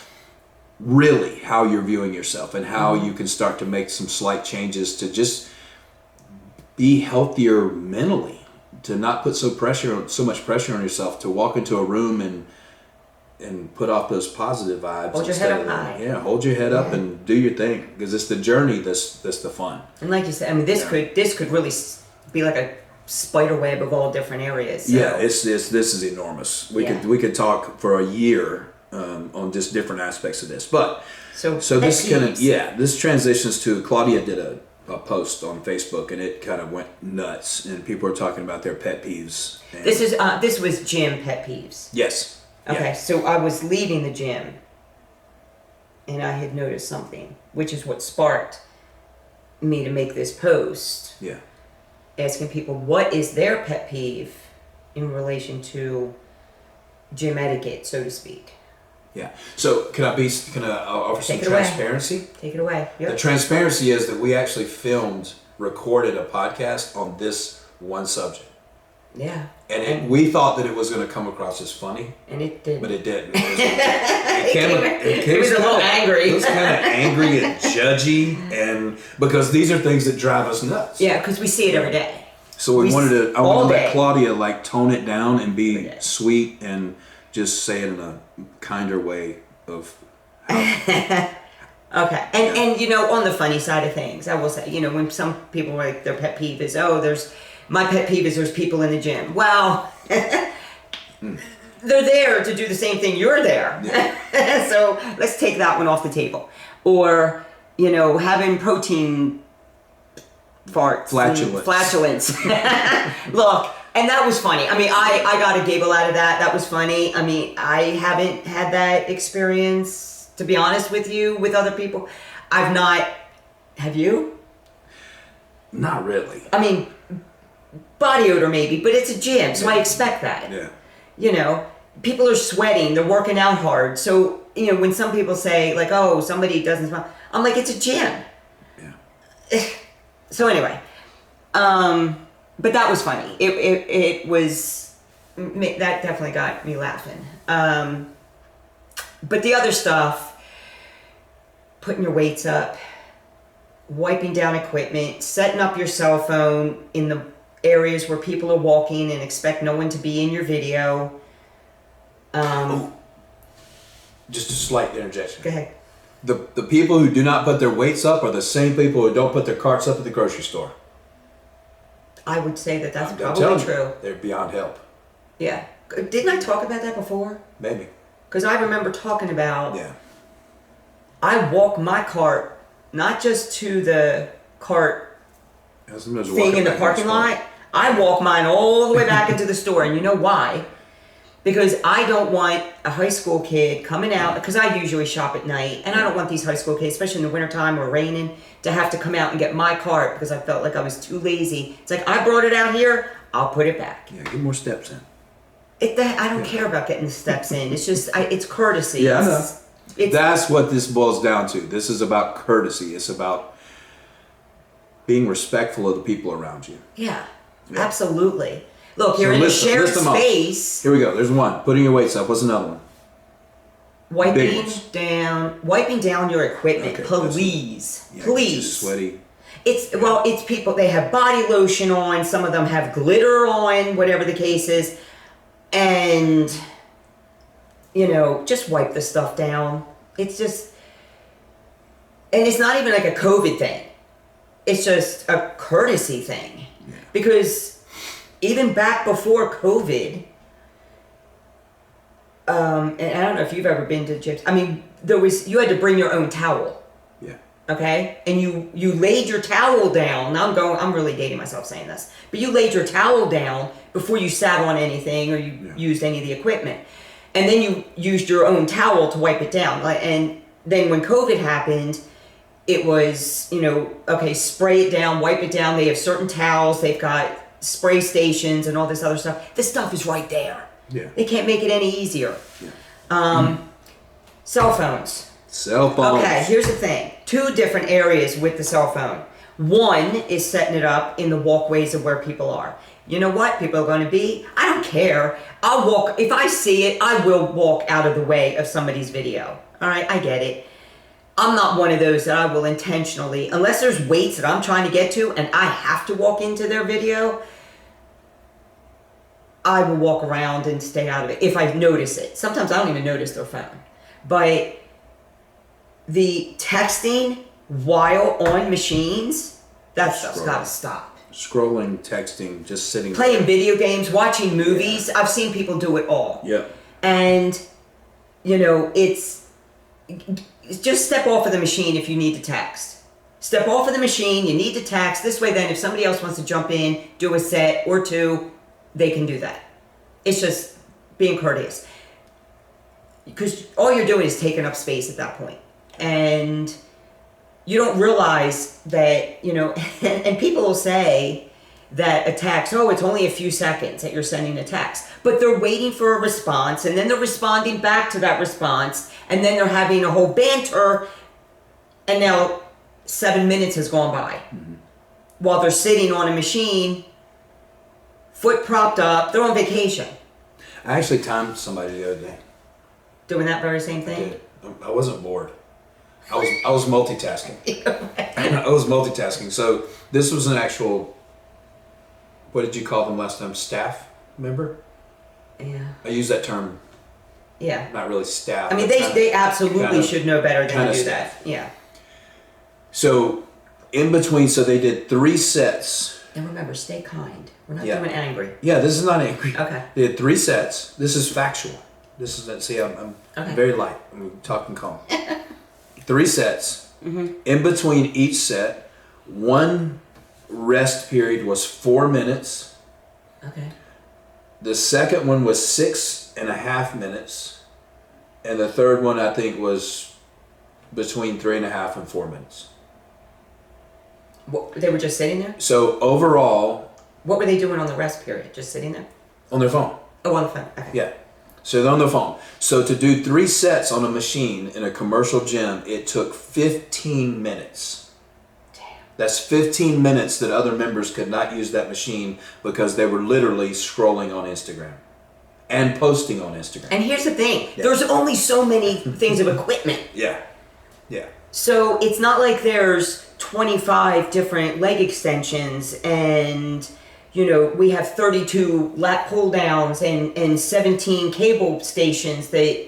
Really how you're viewing yourself, and how you can start to make some slight changes to just be healthier mentally, to not put so much pressure on yourself, to walk into a room and put off those positive vibes. Hold your head up high. Yeah, hold your head up and do your thing, because it's the journey that's the fun. And like you said, I mean, this could really be like a spider web of all different areas. So. Yeah, this is enormous. We could talk for a year on just different aspects of this, but so this kind of this transitions to Claudia did a post on Facebook, and it kind of went nuts, and people are talking about their pet peeves. This was gym pet peeves. Yes. Okay, so I was leaving the gym, and I had noticed something, which is what sparked me to make this post. Yeah. Asking people what is their pet peeve in relation to gym etiquette, so to speak. Yeah. So can I offer some transparency? Take it away. Yep. The transparency is that we actually recorded a podcast on this one subject. Yeah. And we thought that it was going to come across as funny. And it didn't. But it didn't. It was a little angry. It was kind of angry and judgy, and because these are things that drive us nuts. Yeah, because we see it every day. So I wanted to let Claudia tone it down and be sweet and just say it in a kinder way of okay. And on the funny side of things, I will say, when some people are like, their pet peeve is, my pet peeve is there's people in the gym. Well, they're there to do the same thing you're there. Yeah. So let's take that one off the table. Or, having protein farts. Flatulence. Look, and that was funny. I mean, I got a giggle out of that. That was funny. I mean, I haven't had that experience, to be honest with you, with other people. I've not. Have you? Not really. I mean, body odor maybe, but it's a gym, so I expect that. Yeah. People are sweating, they're working out hard. So, when some people say, like, oh, somebody doesn't smell, I'm like, it's a gym. Yeah. So anyway, but that was funny. It was, that definitely got me laughing. But the other stuff, putting your weights up, wiping down equipment, setting up your cell phone in the areas where people are walking and expect no one to be in your video. Just a slight interjection. Go ahead. The people who do not put their weights up are the same people who don't put their carts up at the grocery store. I would say that that's I'm probably telling you, true. they're beyond help. Yeah. Didn't I talk about that before? Maybe. Because I remember talking about, Yeah. I walk my cart, not just to the cart thing in the parking lot. I walk mine all the way back into the store. And you know why? Because I don't want a high school kid coming out, because I usually shop at night, and I don't want these high school kids, especially in the wintertime or raining, to have to come out and get my cart because I felt like I was too lazy. It's like, I brought it out here, I'll put it back. Yeah, get more steps in. I don't care about getting the steps in. It's just, it's courtesy. Yeah, I know. That's what this boils down to. This is about courtesy. It's about being respectful of the people around you. Yeah, absolutely. Look, you're in a shared space. Here we go. There's one. Putting your weights up. What's another one? Wiping down your equipment. Okay, please. Yeah, please. Just sweaty. It's people, they have body lotion on, some of them have glitter on, whatever the case is. And, just wipe the stuff down. It's just, and it's not even like a COVID thing. It's just a courtesy thing. Yeah. Because even back before COVID, and I don't know if you've ever been to gyms. I mean, you had to bring your own towel. Yeah. Okay? And you laid your towel down. Now I'm really dating myself saying this. But you laid your towel down before you sat on anything or you used any of the equipment. And then you used your own towel to wipe it down. And then when COVID happened, it was, okay, spray it down, wipe it down. They have certain towels. They've got spray stations and all this other stuff. This stuff is right there. Yeah. They can't make it any easier. Yeah. Cell phones. Cell phones. Okay, here's the thing. 2 different areas with the cell phone. One is setting it up in the walkways of where people are. You know what people are going to be? I don't care. I'll walk. If I see it, I will walk out of the way of somebody's video. All right, I get it. I'm not one of those that I will intentionally, unless there's weights that I'm trying to get to and I have to walk into their video, I will walk around and stay out of it if I notice it. Sometimes I don't even notice their phone. But the texting while on machines, that stuff's got to stop. Scrolling, texting, just sitting playing there. Video games, watching movies. I've seen people do it all. Yeah. And, it's just step off of the machine if you need to text. Step off of the machine, you need to text. This way then, if somebody else wants to jump in, do a set or 2, they can do that. It's just being courteous. Because all you're doing is taking up space at that point. And you don't realize that, and people will say that a text, it's only a few seconds that you're sending a text. But they're waiting for a response, and then they're responding back to that response, and then they're having a whole banter, and now 7 minutes has gone by. Mm-hmm. While they're sitting on a machine, foot propped up, they're on vacation. I actually timed somebody the other day. Doing that very same thing? I did. I wasn't bored. I was multitasking. I was multitasking. So this was an actual, what did you call them last time? Staff member? Yeah. I use that term. Yeah. Not really staff. I mean, they absolutely should know better than to do that. Yeah. So in between, they did 3 sets. And remember, stay kind. We're not doing angry. Yeah, this is not angry. Okay. They did 3 sets. This is factual. This is, I'm very light. I'm talking calm. 3 sets. Mm-hmm. In between each set, one rest period was 4 minutes. Okay. The second one was 6.5 minutes. And the third one, I think, was between 3.5 and 4 minutes. They were just sitting there? So overall... What were they doing on the rest period? Just sitting there? On their phone. Oh, on the phone. Okay. Yeah. So they're on their phone. So to do 3 sets on a machine in a commercial gym, it took 15 minutes. Damn. That's 15 minutes that other members could not use that machine because they were literally scrolling on Instagram and posting on Instagram. And here's the thing. Yeah. There's only so many things of equipment. Yeah. Yeah. So it's not like there's 25 different leg extensions and... we have 32 lat pull downs and 17 cable stations that,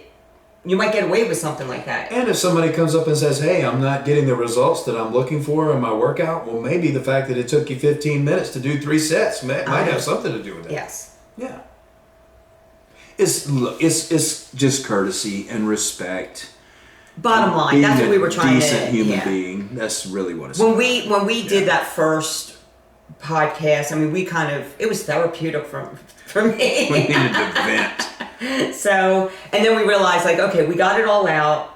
you might get away with something like that. And if somebody comes up and says, hey, I'm not getting the results that I'm looking for in my workout, well, maybe the fact that it took you 15 minutes to do 3 sets might have something to do with that. Yes. Yeah. It's just courtesy and respect. Bottom line, that's what we were trying to. Decent human being. That's really what it's when about. we did that first podcast, I mean, it was therapeutic for me. We needed to vent. So, and then we realized, like, okay, we got it all out.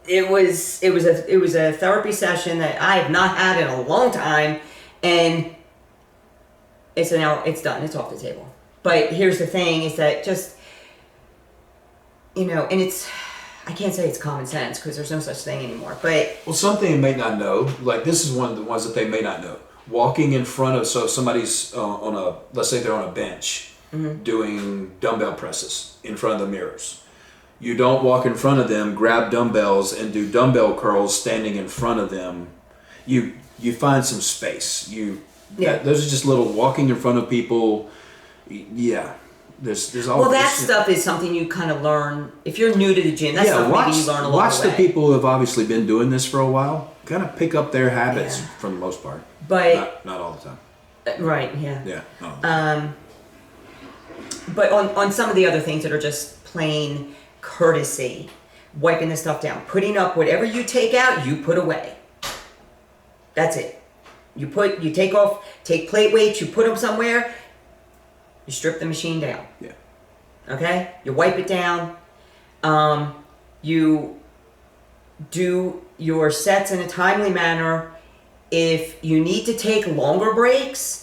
It was a therapy session that I have not had in a long time, and it's done. It's off the table. But here's the thing: is that just, and I can't say it's common sense because there's no such thing anymore. But something they may not know, like this is one of the ones that they may not know. Walking in front of, so somebody's let's say they're on a bench. Mm-hmm. Doing dumbbell presses in front of the mirrors. You don't walk in front of them, grab dumbbells, and do dumbbell curls standing in front of them. You find some space. Those are just little walking in front of people. Yeah, there's all. Well, that stuff is something you kind of learn if you're new to the gym. That's something maybe you learn along the way. Watch the people who have obviously been doing this for a while. Kind of pick up their habits for the most part, but not all the time. Right. Yeah. Yeah. But on some of the other things that are just plain courtesy, wiping the stuff down, putting up whatever you take out, you put away. That's it. You take plate weights, you put them somewhere, you strip the machine down. Yeah. Okay? You wipe it down. You do your sets in a timely manner. If you need to take longer breaks,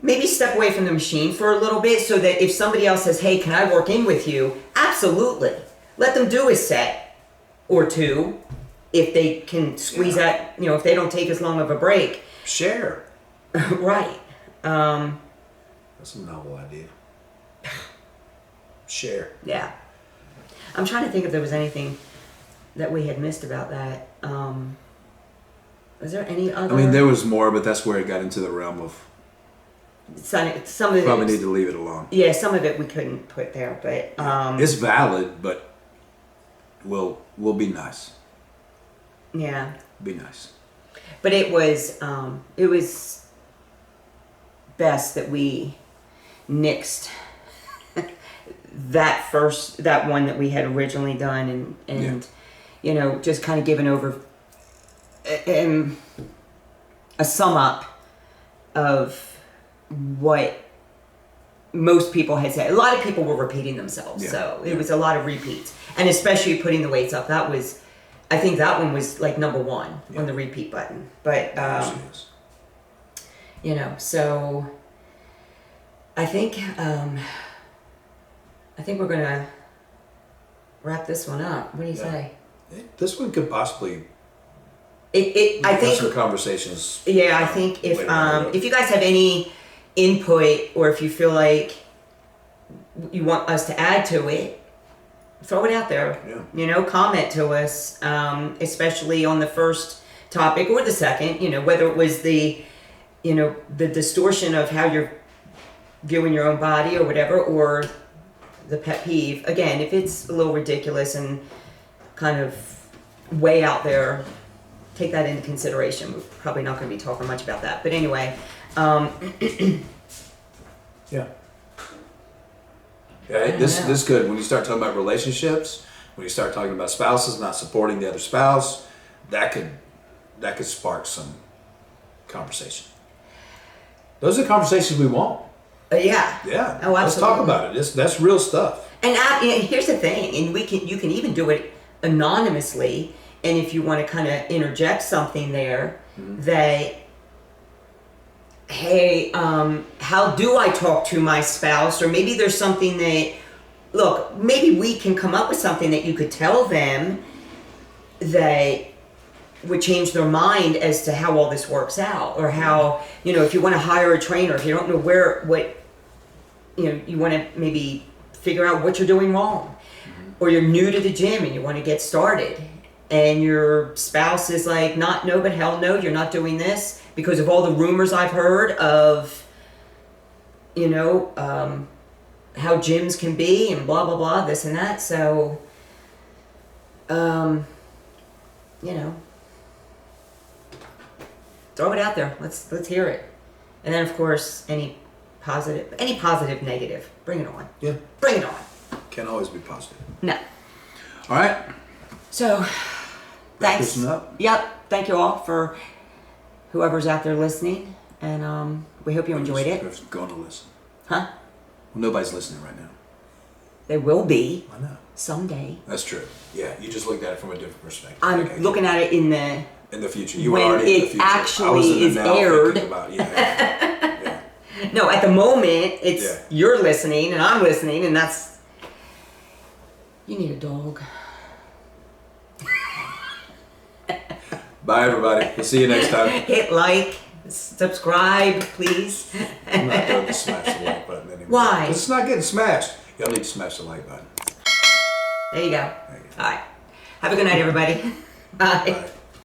maybe step away from the machine for a little bit so that if somebody else says, hey, can I work in with you? Absolutely. Let them do a set or two if they can squeeze that, if they don't take as long of a break. Share. Right. That's a novel idea. Share. Yeah. I'm trying to think if there was anything that we had missed about that. Was there any other? I mean, there was more, but that's where it got into the realm of some of it probably need to leave it alone. Yeah, some of it we couldn't put there, but it's valid, but we'll be nice. Yeah. Be nice. But it was best that we nixed that one that we had originally done and just kind of given over a sum up of what most people had said. A lot of people were repeating themselves, so it was a lot of repeats, and especially putting the weights up. I think that one was like number one on the repeat button. But so I think we're gonna wrap this one up. What do you say? This one could possibly. I think some conversations. Yeah, I think if you guys have any input or if you feel like you want us to add to it, throw it out there. Yeah. Comment to us, especially on the first topic or the second. Whether it was the distortion of how you're viewing your own body or whatever, or the pet peeve. Again, if it's a little ridiculous and kind of way out there, take that into consideration. We're probably not going to be talking much about that. But anyway. Yeah. This is good. When you start talking about relationships, when you start talking about spouses not supporting the other spouse, that could spark some conversation. Those are the conversations we want. Yeah. Yeah. Oh, absolutely. Let's talk about it. That's real stuff. And here's the thing, and you can even do it anonymously. And if you want to kind of interject something there, that, hey, how do I talk to my spouse? Or maybe there's something that, look, maybe we can come up with something that you could tell them that would change their mind as to how all this works out, or how, if you want to hire a trainer, if you don't know you want to maybe figure out what you're doing wrong, or you're new to the gym and you want to get started, and your spouse is like, no, but hell no, you're not doing this because of all the rumors I've heard of, how gyms can be and blah, blah, blah, this and that. So, you know, throw it out there. Let's hear it. And then of course any positive, negative, bring it on. Yeah. Bring it on. Can't always be positive. No. All right. So, thanks. Listen up. Yep. Thank you all for whoever's out there listening, and we hope you enjoyed it. Who's going to listen? Huh? Well, nobody's listening right now. They will be I know. someday. That's true. Yeah, you just looked at it from a different perspective. I'm looking at it in the future. You when were already in the it future. I was actually in the is now aired. thinking about, yeah. No, at the moment it's Yeah. you're listening and I'm listening, and that's you need a dog. Bye, everybody. We'll see you next time. Hit like, subscribe, please. I'm not going to smash the like button anymore. Why? It's not getting smashed. Y'all need to smash the like button. There you go. There you go. All right. Have a good night, everybody. Bye. Bye.